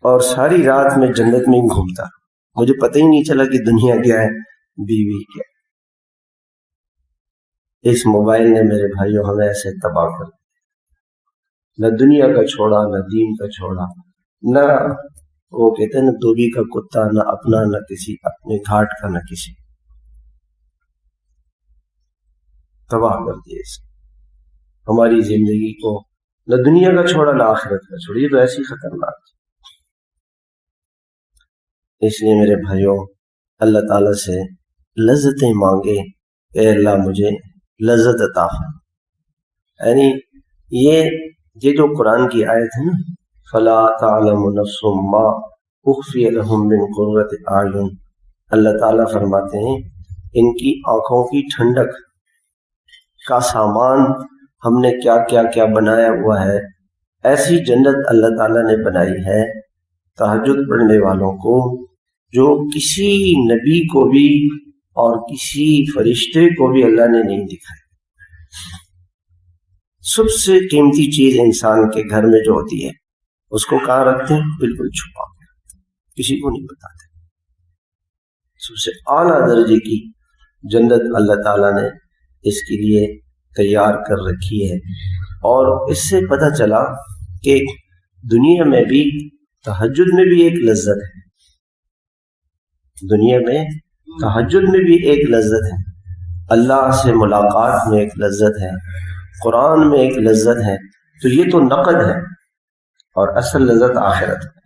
اور ساری رات میں جنت میں گھومتا، مجھے پتہ ہی نہیں چلا کہ دنیا کیا ہے، بیوی کیا۔ اس موبائل نے میرے بھائیوں ہمیں ایسے تباہ کر دیا، نہ دنیا کا چھوڑا نہ دین کا چھوڑا، نہ وہ کہتے ہیں نا دھوبی کا کتا، نہ اپنا نہ کسی اپنے گھاٹ کا نہ کسی، تباہ کر دیا اس ہماری زندگی کو، نہ دنیا کا چھوڑا نہ آخرت کا چھوڑا، یہ تو ایسی خطرناک ہے۔ اس لیے میرے بھائیوں اللہ تعالیٰ سے لذتیں مانگے کہ اللہ مجھے لذت عطا فرما، یعنی یہ جو قرآن کی آیت ہے نا، فلا تعلم نفس ما اخفی لهم من قرۃ اعین، اللہ تعالیٰ فرماتے ہیں ان کی آنکھوں کی ٹھنڈک کا سامان ہم نے کیا کیا کیا بنایا ہوا ہے۔ ایسی جنت اللہ تعالیٰ نے بنائی ہے تہجد پڑھنے والوں کو، جو کسی نبی کو بھی اور کسی فرشتے کو بھی اللہ نے نہیں دکھائی۔ سب سے قیمتی چیز انسان کے گھر میں جو ہوتی ہے اس کو کہاں رکھتے ہیں؟ بالکل چھپا کے، کسی کو نہیں بتاتے۔ سب سے اعلیٰ درجے کی جنت اللہ تعالیٰ نے اس کے لیے تیار کر رکھی ہے۔ اور اس سے پتہ چلا کہ دنیا میں بھی تہجد میں بھی ایک لذت ہے، دنیا میں تہجد میں بھی ایک لذت ہے، اللہ سے ملاقات میں ایک لذت ہے، قرآن میں ایک لذت ہے، تو یہ تو نقد ہے، اور اصل لذت آخرت ہے۔